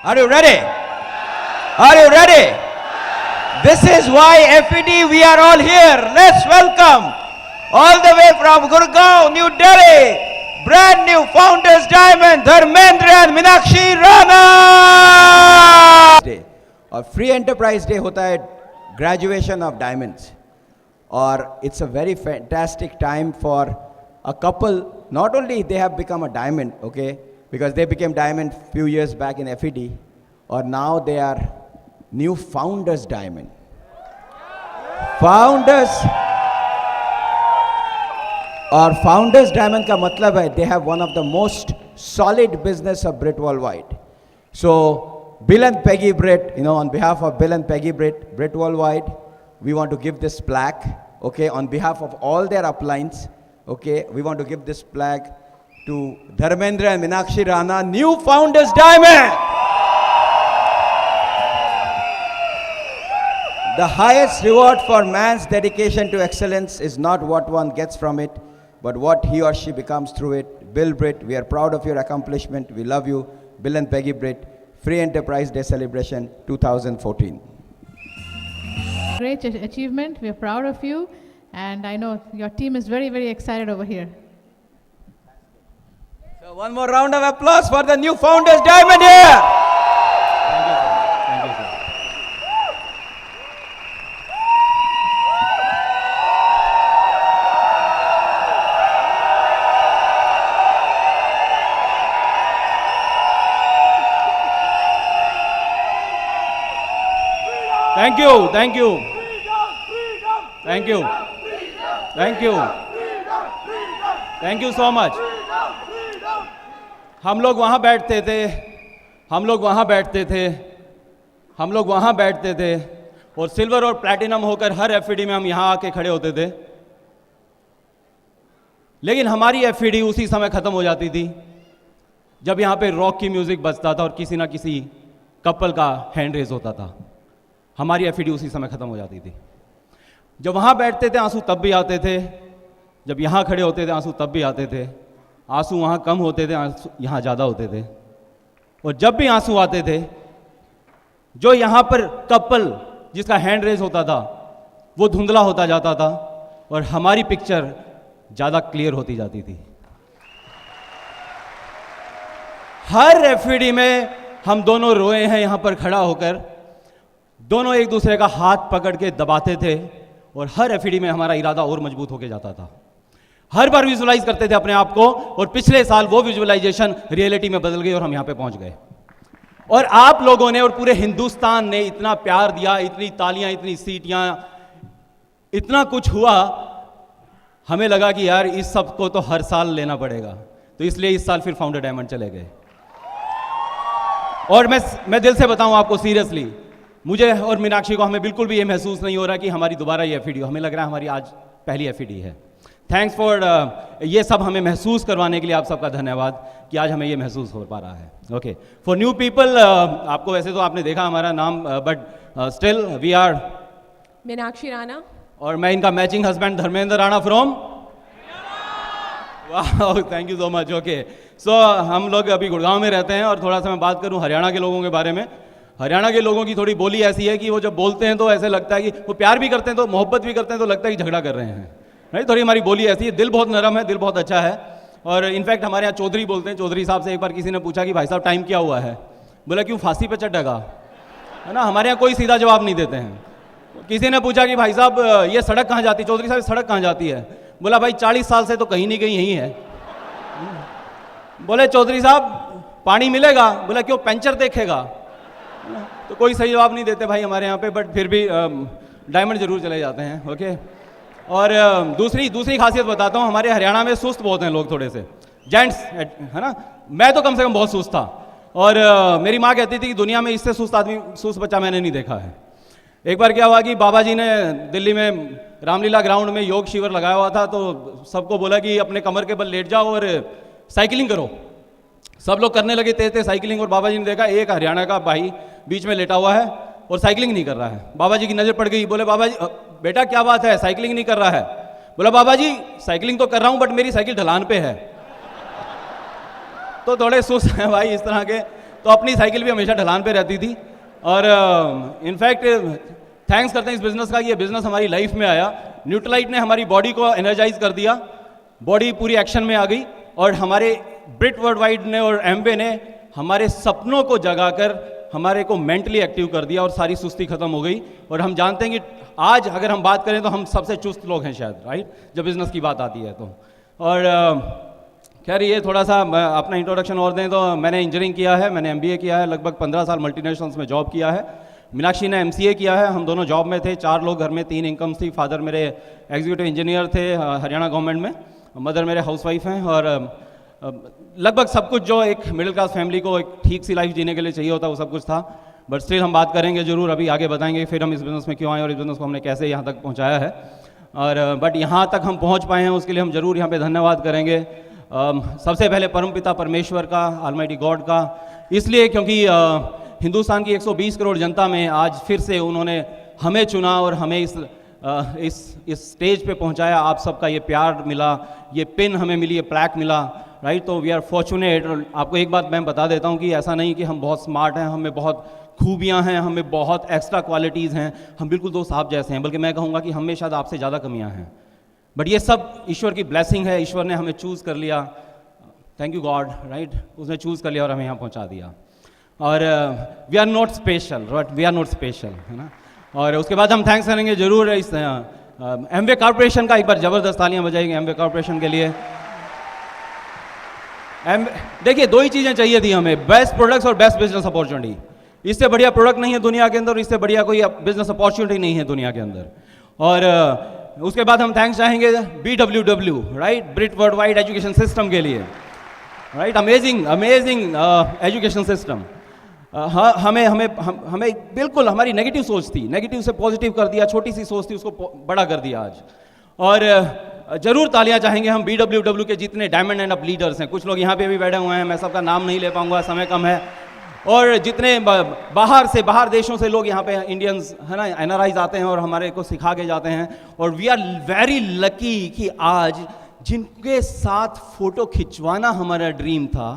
Are you ready? Are you ready? This is why FED, we are all here. Let's welcome all the way from Gurgaon, New Delhi, brand new Founders Diamond, Dharmendra and Meenakshi Rana. और free enterprise day होता है graduation of diamonds, और it's a very fantastic time for a couple. Not only they have become a diamond, okay, because they became diamond few years back in FED, or now they are new founders diamond. Founders और founders diamond का मतलब है they have one of the most solid business of Brit Worldwide. So Bill and Peggy Brit, on behalf of Bill and Peggy Brit Worldwide, we want to give this plaque, okay, on behalf of all their uplines, okay, we want to give this plaque to Dharmendra and Meenakshi Rana, new Founders Diamond. The highest reward for man's dedication to excellence is not what one gets from it, but what he or she becomes through it. Bill Brit, we are proud of your accomplishment. We love you. Bill and Peggy Brit, Free Enterprise Day Celebration 2014. Great achievement. We are proud of you. And I know your team is very, very excited over here. So one more round of applause for the new Founders Diamond here. Thank you, sir. Thank you. Thank you. Thank you. Thank you. Thank you so much. हम लोग वहाँ बैठते थे, हम लोग वहाँ बैठते थे, हम लोग वहाँ बैठते थे, और सिल्वर और प्लैटिनम होकर हर एफईडी में हम यहाँ आके खड़े होते थे. लेकिन हमारी एफईडी उसी समय ख़त्म हो जाती थी जब यहाँ पे रॉक की म्यूज़िक बजता था और किसी ना किसी कपल का हैंड रेज होता था. हमारी एफईडी उसी समय ख़त्म हो जाती थी. जब वहाँ बैठते थे आंसू तब भी आते थे, जब यहाँ खड़े होते थे आंसू तब भी आते थे. आंसू वहाँ कम होते थे, आंसू यहाँ ज़्यादा होते थे. और जब भी आंसू आते थे, जो यहाँ पर कपल जिसका हैंड रेज होता था वो धुंधला होता जाता था और हमारी पिक्चर ज़्यादा क्लियर होती जाती थी. हर एफईडी में हम दोनों रोए हैं यहाँ पर खड़ा होकर, दोनों एक दूसरे का हाथ पकड़ के दबाते थे और हर एफईडी में हमारा इरादा और मजबूत होके जाता था. हर बार विजुअलाइज करते थे अपने आप को, और पिछले साल वो विजुअलाइजेशन रियलिटी में बदल गई और हम यहाँ पे पहुंच गए. और आप लोगों ने और पूरे हिंदुस्तान ने इतना प्यार दिया, इतनी तालियां, इतनी सीटियां, इतना कुछ हुआ. हमें लगा कि यार इस सब को तो हर साल लेना पड़ेगा, तो इसलिए इस साल फिर फाउंडर डायमंड चले गए. और मैं दिल से बताऊं आपको सीरियसली, मुझे और मीनाक्षी को हमें बिल्कुल भी ये महसूस नहीं हो रहा कि हमारी दोबारा ये एफईडी, हमें लग रहा है हमारी आज पहली एफईडी है. थैंक्स फॉर ये सब हमें महसूस करवाने के लिए आप सबका धन्यवाद कि आज हमें ये महसूस हो पा रहा है. ओके, फॉर न्यू पीपल, आपको वैसे तो आपने देखा हमारा नाम, but still we are Meenakshi Rana, और मैं इनका matching husband Dharmendra Rana from. वाह, thank you so much. Okay, so हम लोग अभी गुड़गांव में रहते हैं, और थोड़ा सा मैं बात करूं हरियाणा के लोगों के बारे में. हरियाणा के लोगों की थोड़ी बोली ऐसी है कि वो जब बोलते हैं तो ऐसे लगता है कि वो प्यार भी करते हैं, तो मोहब्बत भी करते हैं, तो लगता है कि झगड़ा कर रहे हैं. नहीं, थोड़ी हमारी बोली ऐसी है. दिल बहुत नरम है, दिल बहुत अच्छा है. और इनफैक्ट हमारे यहाँ चौधरी बोलते हैं. चौधरी साहब से एक बार किसी ने पूछा कि भाई साहब टाइम क्या हुआ है, बोला क्यों फांसी पे चढ़ेगा, है ना. हमारे यहाँ कोई सीधा जवाब नहीं देते हैं. किसी ने पूछा कि भाई साहब ये सड़क कहाँ जाती है, चौधरी साहब सड़क कहाँ जाती है, बोला भाई 40 साल से तो कहीं नहीं कहीं यही है. बोले चौधरी साहब पानी मिलेगा, बोला क्यों पंचर देखेगा. तो कोई सही जवाब नहीं देते भाई हमारे यहाँ पे, बट फिर भी डायमंड जरूर चले जाते हैं. ओके, और दूसरी खासियत बताता हूँ, हमारे हरियाणा में सुस्त बहुत हैं लोग, थोड़े से जेंट्स, है ना. मैं तो कम से कम बहुत सुस्त था, और मेरी माँ कहती थी कि दुनिया में इससे सुस्त बच्चा मैंने नहीं देखा है. एक बार क्या हुआ कि बाबा जी ने दिल्ली में रामलीला ग्राउंड में योग शिविर लगाया हुआ था, तो सबको बोला कि अपने कमर के बल लेट जाओ और साइकिलिंग करो. सब लोग करने लगे तेज साइकिलिंग, और बाबा जी ने देखा एक हरियाणा का भाई बीच में लेटा हुआ है और साइकिलिंग नहीं कर रहा है. बाबा जी की नज़र पड़ गई. बोले बाबा जी बेटा क्या बात है, साइकिलिंग नहीं कर रहा है. बोला बाबा जी साइकिलिंग तो कर रहा हूं बट मेरी साइकिल ढलान पे है. तो थोड़े सुस्त हैं भाई इस तरह के. तो अपनी साइकिल भी हमेशा ढलान पे रहती थी। और इनफैक्ट थैंक्स करते हैं इस बिज़नेस का, ये बिज़नेस हमारी लाइफ में आया। न्यूट्रलाइट ने हमारी बॉडी को एनर्जाइज कर दिया, बॉडी पूरी एक्शन में आ गई, और हमारे ब्रिट वर्ल्ड वाइड ने और एमवे ने हमारे सपनों को जगाकर हमारे को मेंटली एक्टिव कर दिया और सारी सुस्ती खत्म हो गई। और हम जानते हैं कि आज अगर हम बात करें तो हम सबसे चुस्त लोग हैं शायद, राइट, जब बिज़नेस की बात आती है तो। और खैर ये थोड़ा सा अपना इंट्रोडक्शन और दें तो मैंने इंजीनियरिंग किया है, मैंने MBA किया है, लगभग 15 साल मल्टीनेशनल्स में जॉब किया है। मीनाक्षी ने MCA किया है, हम दोनों जॉब में थे, 4 लोग घर में, 3 इनकम्स थी। फादर मेरे एग्जीक्यूटिव इंजीनियर थे हरियाणा गवर्नमेंट में, मदर मेरे हाउसवाइफ हैं। और लगभग सब कुछ जो एक मिडिल क्लास फैमिली को एक ठीक सी लाइफ जीने के लिए चाहिए होता है वो सब कुछ था। बट स्टिल हम बात करेंगे जरूर, अभी आगे बताएंगे फिर हम इस बिज़नेस में क्यों आए और इस बिज़नेस को हमने कैसे यहाँ तक पहुँचाया है। और बट यहाँ तक हम पहुँच पाए हैं उसके लिए हम जरूर यहाँ पे धन्यवाद करेंगे सबसे पहले परमपिता परमेश्वर का, ऑलमाइटी गॉड का, इसलिए क्योंकि हिंदुस्तान की 120 करोड़ जनता में आज फिर से उन्होंने हमें चुना और हमें इस स्टेज पे पहुंचाया। आप सबका ये प्यार मिला, ये पिन हमें मिली, ये प्लैक मिला, राइट। तो वी आर फॉर्चुनेट। और आपको एक बात मैं बता देता हूँ कि ऐसा नहीं कि हम बहुत स्मार्ट हैं, हमें बहुत खूबियाँ हैं, हमें बहुत एक्स्ट्रा क्वालिटीज़ हैं, हम बिल्कुल दोस्त आप जैसे हैं, बल्कि मैं कहूँगा कि हमें शायद आपसे ज़्यादा कमियाँ हैं। बट ये सब ईश्वर की ब्लेसिंग है, ईश्वर ने हमें चूज़ कर लिया, थैंक यू गॉड, राइट, उसने चूज़ कर लिया और हमें यहाँ पहुँचा दिया। और we are not special, right, we are not special, है ना। और उसके बाद हम थैंक्स करेंगे जरूर इस एमवे कॉर्पोरेशन का, एक बार ज़बरदस्त तालियां बजाएंगे एमवे कॉर्पोरेशन के लिए। देखिए 2 ही चीज़ें चाहिए थी हमें, बेस्ट प्रोडक्ट्स और बेस्ट बिजनेस अपॉर्चुनिटी। इससे बढ़िया प्रोडक्ट नहीं है दुनिया के अंदर, इससे बढ़िया कोई बिजनेस अपॉर्चुनिटी नहीं है दुनिया के अंदर। और उसके बाद हम थैंक्स चाहेंगे BWW, right, Brit World Wide Education System के लिए, राइट, अमेजिंग एजुकेशन सिस्टम। हमें बिल्कुल हमारी नेगेटिव सोच थी, नेगेटिव से पॉजिटिव कर दिया, छोटी सी सोच थी उसको बड़ा कर दिया आज। और जरूर तालियां चाहेंगे हम BWW के जितने डायमंड एंड अप लीडर्स हैं, कुछ लोग यहाँ पे भी बैठे हुए हैं, मैं सबका नाम नहीं ले पाऊंगा, समय कम है। और जितने बाहर देशों से लोग यहाँ पे इंडियंस है ना, NRIs आते हैं और हमारे को सिखा के जाते हैं। और वी आर वेरी लकी कि आज जिनके साथ फोटो खिंचवाना हमारा ड्रीम था,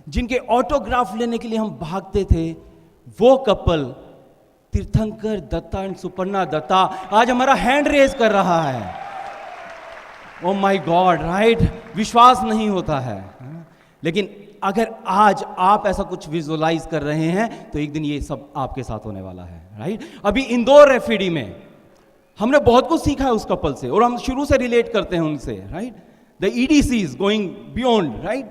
जिनके ऑटोग्राफ लेने के लिए हम भागते थे, वो कपल तीर्थंकर दत्ता एंड सुपर्णा दत्ता आज हमारा हैंड रेज कर रहा है। ओ माय गॉड, राइट, विश्वास नहीं होता है। लेकिन अगर आज आप ऐसा कुछ विजुअलाइज कर रहे हैं तो एक दिन ये सब आपके साथ होने वाला है, राइट। अभी इंदौर रेफिडी में हमने बहुत कुछ सीखा है उस कपल से, और हम शुरू से रिलेट करते हैं उनसे, right. The EDCs going beyond, right,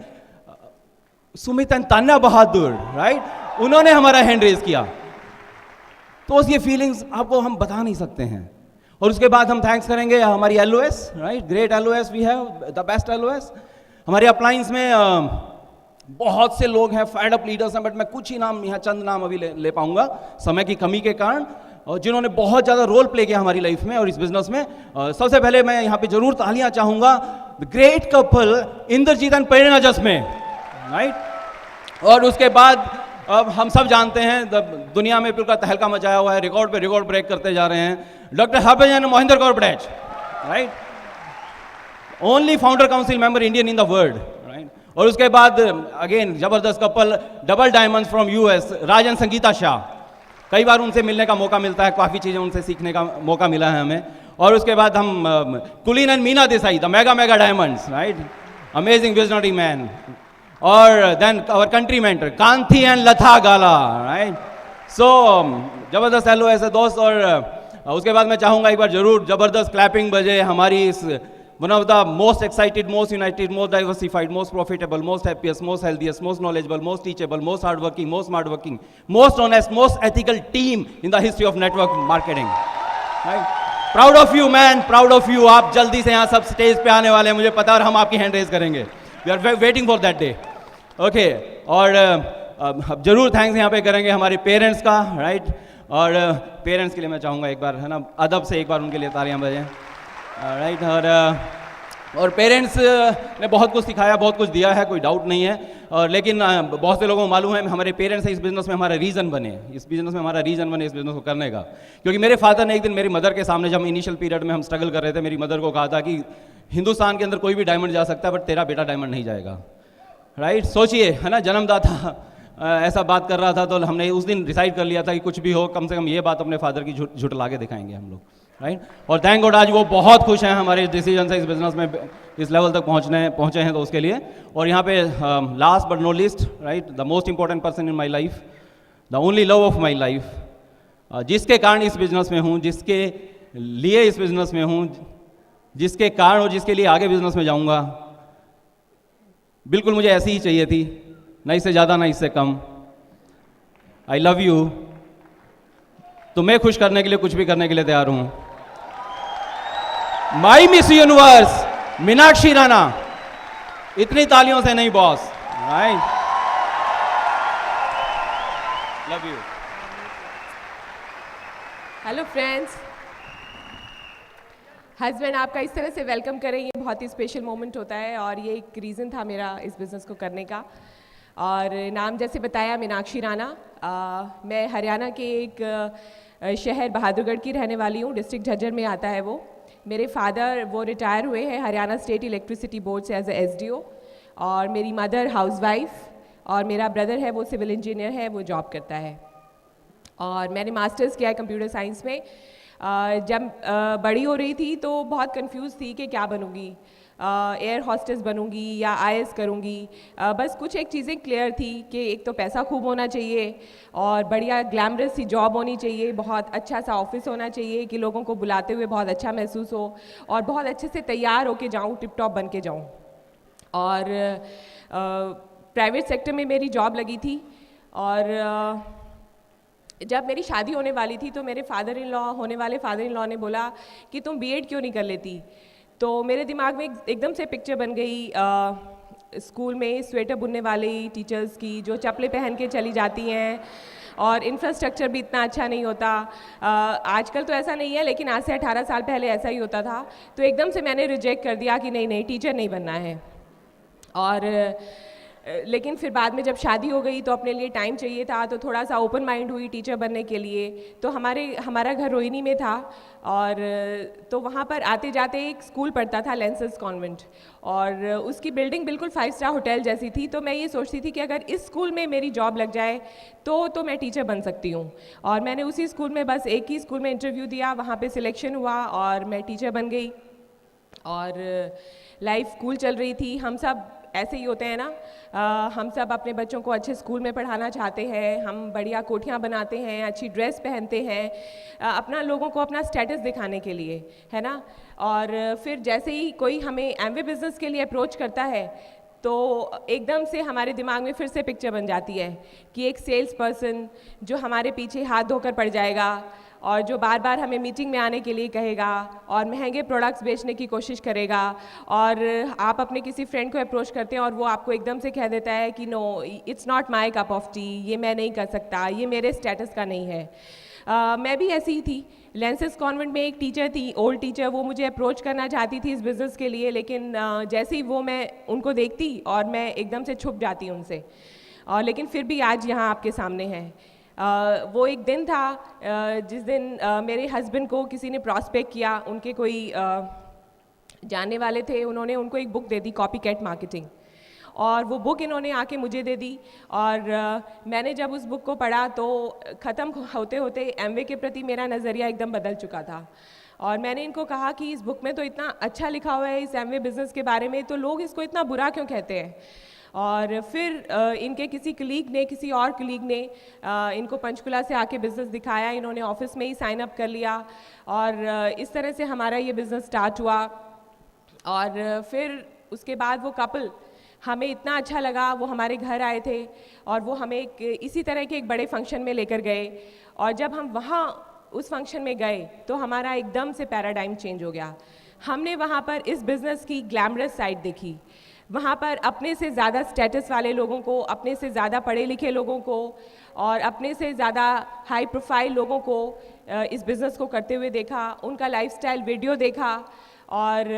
Sumit and Tanya Bahadur, right, उन्होंने हमारा हैंड रेज किया। तो ये फीलिंग्स आपको हम बता नहीं सकते हैं। और उसके बाद हम थैंक्स करेंगे हमारी LOS, right, great LOS, we have the best LOS। हमारे अप्लायंस में बहुत से लोग हैं, फायर्ड अप लीडर्स हैं, बट मैं कुछ ही नाम यहाँ चंद नाम अभी ले पाऊंगा समय की कमी के कारण, और जिन्होंने बहुत ज़्यादा रोल प्ले किया हमारी लाइफ में और इस बिजनेस में। सबसे पहले मैं यहाँ पे जरूर तालियां चाहूंगा the great couple Inderjeet and Prerna जसमें, राइट। और उसके बाद अब हम सब जानते हैं दुनिया में बिल्कुल तहलका मचाया हुआ है, रिकॉर्ड पे रिकॉर्ड ब्रेक करते जा रहे हैं, doctor Harbhajan Mohinder Kaur बड़ैच, right, only founder council member Indian in the world, right. और उसके बाद अगेन जबरदस्त couple, double diamonds from US, Raj and Sangeeta Shah. कई बार उनसे मिलने का मौका मिलता है, काफ़ी चीज़ें उनसे सीखने का मौका मिला है हमें। और उसके बाद हम Kulin and Meena Desai, the mega diamonds, right, amazing visionary man. और then our country mentor Kanti and Latha Gala, right. सो जबरदस्त LOS है दोस्त। और उसके बाद मैं चाहूँगा एक बार जरूर जबरदस्त क्लैपिंग बजे हमारी इस one of the most excited, most united, most diversified, most profitable, most happiest, most healthiest, most knowledgeable, most teachable, most hardworking, most smartworking, most honest, most ethical team in the history of network marketing. Right? Proud of you, man. Proud of you. आप जल्दी से यहाँ सब stage पे आने वाले हैं, मुझे पता है, और हम आपकी हैंड रेज करेंगे. We are waiting for that day. Okay. और अब जरूर थैंक्स यहाँ पे करेंगे हमारे पेरेंट्स का, राइट. और पेरेंट्स के लिए मैं चाहूँगा एक बार, है ना, अदब से एक बार उनके लिए तालियां बजें, राइट. और पेरेंट्स ने बहुत कुछ सिखाया, बहुत कुछ दिया है, कोई डाउट नहीं है. और लेकिन बहुत से लोगों को मालूम है हमारे पेरेंट्स इस बिज़नेस में हमारा रीज़न बने, इस बिज़नेस में हमारा रीज़न बने इस बिज़नेस को करने का. क्योंकि मेरे फादर ने एक दिन मेरी मदर के सामने, जब इनिशियल पीरियड में हम स्ट्रगल कर रहे थे, मेरी मदर को कहा था कि हिंदुस्तान के अंदर कोई भी डायमंड जा सकता है, बट तेरा बेटा डायमंड नहीं जाएगा, राइट. सोचिए, है ना, जन्मदाता ऐसा बात कर रहा था, तो हमने उस दिन डिसाइड कर लिया था कि कुछ भी हो कम से कम ये बात अपने फादर की झुटला के दिखाएंगे हम लोग, राइट। और थैंक गॉड आज वो बहुत खुश हैं हमारे डिसीजन से इस बिजनेस में इस लेवल तक पहुंचे हैं तो उसके लिए। और यहाँ पे last but not least, right, the most important person in my life, the only love of my life, जिसके कारण इस बिजनेस में हूँ, जिसके लिए इस बिजनेस में हूँ, जिसके कारण और जिसके लिए आगे बिजनेस में जाऊँगा, बिल्कुल मुझे ऐसी ही चाहिए थी, ना इससे ज़्यादा ना इससे कम। I love you. तुम्हें खुश करने के लिए कुछ भी करने के लिए तैयार हूं। माई मिस यूनिवर्स मीनाक्षी राणा। इतनी तालियों से नहीं boss, right. Love you. Hello friends, husband आपका इस तरह से वेलकम करें, ये बहुत ही स्पेशल मोमेंट होता है और ये एक रीज़न था मेरा इस बिज़नेस को करने का। और नाम जैसे बताया मीनाक्षी राणा, मैं हरियाणा के एक शहर बहादुरगढ़ की रहने वाली हूँ, डिस्ट्रिक्ट झज्जर में आता है वो। मेरे फादर वो रिटायर हुए हैं हरियाणा स्टेट इलेक्ट्रिसिटी बोर्ड से एज ए एसडीओ, और मेरी मदर हाउसवाइफ, और मेरा ब्रदर है वो सिविल इंजीनियर है, वो जॉब करता है। और मैंने मास्टर्स किया है कंप्यूटर साइंस में। जब बड़ी हो रही थी तो बहुत कंफ्यूज थी कि क्या बनूंगी, एयर हॉस्टेस बनूंगी या आईएएस करूंगी। बस कुछ एक चीज़ें क्लियर थी कि एक तो पैसा खूब होना चाहिए और बढ़िया ग्लैमरस सी जॉब होनी चाहिए, बहुत अच्छा सा ऑफिस होना चाहिए कि लोगों को बुलाते हुए बहुत अच्छा महसूस हो, और बहुत अच्छे से तैयार होके जाऊं, टिप टॉप बन के जाऊँ। और प्राइवेट सेक्टर में मेरी जॉब लगी थी। और जब मेरी शादी होने वाली थी तो मेरे होने वाले फादर इन लॉ ने बोला कि तुम बीएड क्यों नहीं कर लेती। तो मेरे दिमाग में एकदम से पिक्चर बन गई स्कूल में स्वेटर बुनने वाली टीचर्स की, जो चप्पलें पहन के चली जाती हैं, और इंफ्रास्ट्रक्चर भी इतना अच्छा नहीं होता। आजकल तो ऐसा नहीं है, लेकिन आज से 18 साल पहले ऐसा ही होता था। तो एकदम से मैंने रिजेक्ट कर दिया कि नहीं टीचर नहीं बनना है। और लेकिन फिर बाद में जब शादी हो गई तो अपने लिए टाइम चाहिए था, तो थोड़ा सा ओपन माइंड हुई टीचर बनने के लिए। तो हमारा घर रोहिणी में था, और तो वहाँ पर आते जाते एक स्कूल पढ़ता था, लेंसेस कॉन्वेंट, और उसकी बिल्डिंग बिल्कुल 5 स्टार होटल जैसी थी। तो मैं ये सोचती थी कि अगर इस स्कूल में मेरी जॉब लग जाए तो मैं टीचर बन सकती हूँ। और मैंने उसी स्कूल में, बस एक ही स्कूल में इंटरव्यू दिया, वहाँ पर सिलेक्शन हुआ और मैं टीचर बन गई। और लाइफ स्कूल चल रही थी। हम सब ऐसे ही होते हैं ना, हम सब अपने बच्चों को अच्छे स्कूल में पढ़ाना चाहते हैं, हम बढ़िया कोठियाँ बनाते हैं, अच्छी ड्रेस पहनते हैं, अपना लोगों को अपना स्टेटस दिखाने के लिए, है ना। और फिर जैसे ही कोई हमें एमवे बिज़नेस के लिए अप्रोच करता है तो एकदम से हमारे दिमाग में फिर से पिक्चर बन जाती है कि एक सेल्स पर्सन जो हमारे पीछे हाथ धोकर पड़ जाएगा और जो बार बार हमें मीटिंग में आने के लिए कहेगा और महंगे प्रोडक्ट्स बेचने की कोशिश करेगा। और आप अपने किसी फ्रेंड को अप्रोच करते हैं और वो आपको एकदम से कह देता है कि no it's not my cup of tea, ये मैं नहीं कर सकता, ये मेरे स्टेटस का नहीं है। मैं भी ऐसी ही थी। लेंसेस कॉन्वेंट में एक टीचर थी, ओल्ड टीचर, वो मुझे अप्रोच करना चाहती थी इस बिज़नेस के लिए, लेकिन जैसे ही वो मैं उनको देखती और मैं एकदम से छुप जाती उनसे। और लेकिन फिर भी आज यहाँ आपके सामने है। वो एक दिन था जिस दिन मेरे हस्बैंड को किसी ने प्रॉस्पेक्ट किया, उनके कोई जानने वाले थे, उन्होंने उनको एक बुक दे दी, कॉपी कैट मार्केटिंग, और वो बुक इन्होंने आके मुझे दे दी। और मैंने जब उस बुक को पढ़ा तो ख़त्म होते होते एमवे के प्रति मेरा नज़रिया एकदम बदल चुका था। और मैंने इनको कहा कि इस बुक में तो इतना अच्छा लिखा हुआ है इस एमवे बिज़नेस के बारे में, तो लोग इसको इतना बुरा क्यों कहते हैं। और फिर इनके किसी और कलीग ने इनको पंचकुला से आके बिज़नेस दिखाया, इन्होंने ऑफिस में ही साइन अप कर लिया और इस तरह से हमारा ये बिज़नेस स्टार्ट हुआ। और फिर उसके बाद वो कपल हमें इतना अच्छा लगा, वो हमारे घर आए थे और वो हमें इसी तरह के एक बड़े फंक्शन में लेकर गए। और जब हम वहाँ उस फंक्शन में गए तो हमारा एकदम से पैराडाइम चेंज हो गया। हमने वहाँ पर इस बिज़नेस की ग्लैमरस साइड देखी। वहाँ पर अपने से ज़्यादा स्टेटस वाले लोगों को, अपने से ज़्यादा पढ़े लिखे लोगों को और अपने से ज़्यादा हाई प्रोफाइल लोगों को इस बिज़नेस को करते हुए देखा, उनका लाइफस्टाइल वीडियो देखा और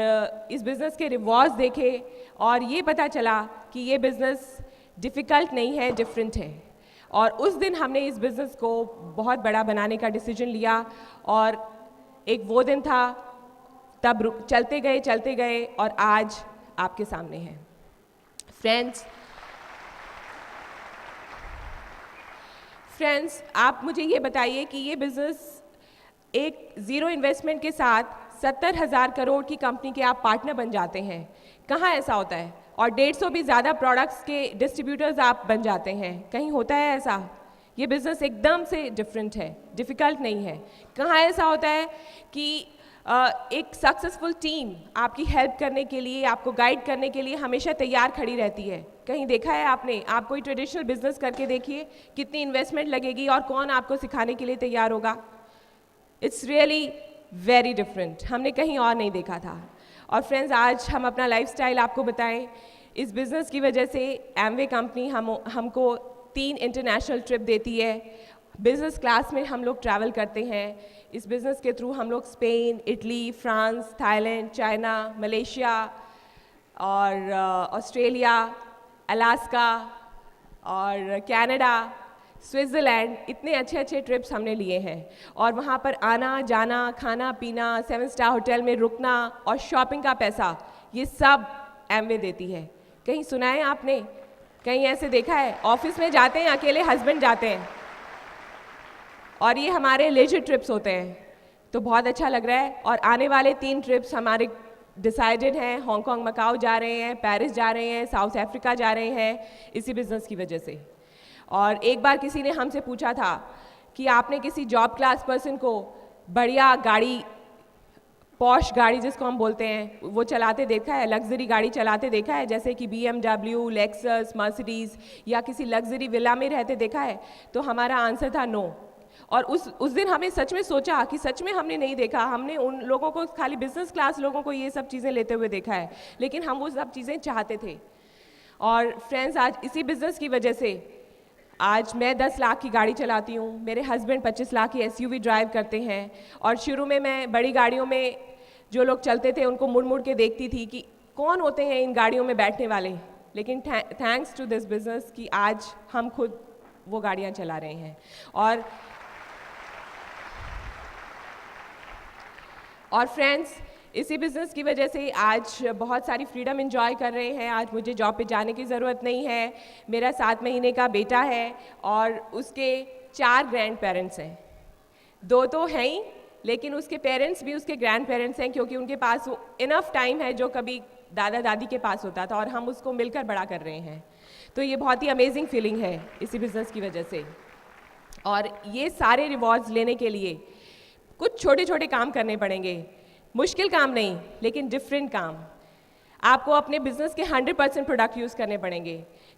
इस बिज़नेस के रिवॉर्ड्स देखे और ये पता चला कि ये बिज़नेस डिफ़िकल्ट नहीं है, डिफरेंट है। और उस दिन हमने इस बिज़नेस को बहुत बड़ा बनाने का डिसीजन लिया और एक वो दिन था, तब चलते गए और आज आपके सामने हैं। फ्रेंड्स, फ्रेंड्स, आप मुझे ये बताइए कि ये बिज़नेस एक ज़ीरो इन्वेस्टमेंट के साथ 70,000 करोड़ की कंपनी के आप पार्टनर बन जाते हैं। कहाँ ऐसा होता है? और 150 भी ज़्यादा प्रोडक्ट्स के डिस्ट्रीब्यूटर्स आप बन जाते हैं। कहीं होता है ऐसा? ये बिज़नेस एकदम से डिफरेंट है, डिफ़िकल्ट नहीं है। कहाँ ऐसा होता है कि एक सक्सेसफुल टीम आपकी हेल्प करने के लिए, आपको गाइड करने के लिए हमेशा तैयार खड़ी रहती है? कहीं देखा है आपने? आप कोई ट्रेडिशनल बिजनेस करके देखिए, कितनी इन्वेस्टमेंट लगेगी और कौन आपको सिखाने के लिए तैयार होगा। इट्स रियली वेरी डिफरेंट, हमने कहीं और नहीं देखा था। और फ्रेंड्स, आज हम अपना लाइफस्टाइल आपको बताएं। इस बिज़नेस की वजह से एमवे कंपनी हमको 3 इंटरनेशनल ट्रिप देती है। बिज़नेस क्लास में हम लोग ट्रैवल करते हैं। इस बिज़नेस के थ्रू हम लोग Spain, Italy, France, Thailand, China, Malaysia और ऑस्ट्रेलिया, अलास्का और कनाडा, स्विट्ज़रलैंड, इतने अच्छे अच्छे ट्रिप्स हमने लिए हैं। और वहाँ पर आना जाना, खाना पीना, 7 स्टार होटल में रुकना और शॉपिंग का पैसा, ये सब एमवे देती है। कहीं सुना है आपने? कहीं ऐसे देखा है? ऑफिस में जाते हैं, अकेले हस्बैंड जाते हैं और ये हमारे लेजर ट्रिप्स होते हैं। तो बहुत अच्छा लग रहा है। और आने वाले 3 ट्रिप्स हमारे डिसाइडेड हैं। हांगकांग, मकाओ जा रहे हैं, पेरिस जा रहे हैं, साउथ अफ्रीका जा रहे हैं, इसी बिज़नेस की वजह से। और एक बार किसी ने हमसे पूछा था कि आपने किसी जॉब क्लास पर्सन को बढ़िया गाड़ी, पॉश गाड़ी जिसको हम बोलते हैं, वो चलाते देखा है? लग्जरी गाड़ी चलाते देखा है? जैसे कि BMW, लेक्सस, मर्सिडीज़, या किसी लग्जरी विला में रहते देखा है? तो हमारा आंसर था नो। और उस दिन हमें सच में सोचा कि सच में हमने नहीं देखा। हमने उन लोगों को, खाली बिजनेस क्लास लोगों को ये सब चीज़ें लेते हुए देखा है, लेकिन हम वो सब चीज़ें चाहते थे। और फ्रेंड्स, आज इसी बिज़नेस की वजह से आज मैं 10 लाख की गाड़ी चलाती हूँ, मेरे हस्बैंड 25 लाख की SUV ड्राइव करते हैं। और शुरू में मैं बड़ी गाड़ियों में जो लोग चलते थे उनको मुड़ मुड़ के देखती थी कि कौन होते हैं इन गाड़ियों में बैठने वाले, लेकिन थैंक्स टू दिस बिज़नेस कि आज हम खुद वो गाड़ियाँ चला रहे हैं। और फ्रेंड्स, इसी बिज़नेस की वजह से आज बहुत सारी फ्रीडम एंजॉय कर रहे हैं। आज मुझे जॉब पे जाने की ज़रूरत नहीं है। मेरा 7 महीने का बेटा है और उसके 4 ग्रैंड पेरेंट्स हैं। 2 तो हैं ही, लेकिन उसके पेरेंट्स भी उसके ग्रैंड पेरेंट्स हैं, क्योंकि उनके पास वो इनफ टाइम है जो कभी दादा दादी के पास होता था, और हम उसको मिलकर बड़ा कर रहे हैं। तो ये बहुत ही अमेजिंग फीलिंग है इसी बिज़नेस की वजह से। और ये सारे रिवॉर्ड्स लेने के लिए कुछ छोटे छोटे काम करने पड़ेंगे। मुश्किल काम नहीं, लेकिन डिफरेंट काम। आपको अपने बिजनेस के 100% प्रोडक्ट यूज़ करने पड़ेंगे।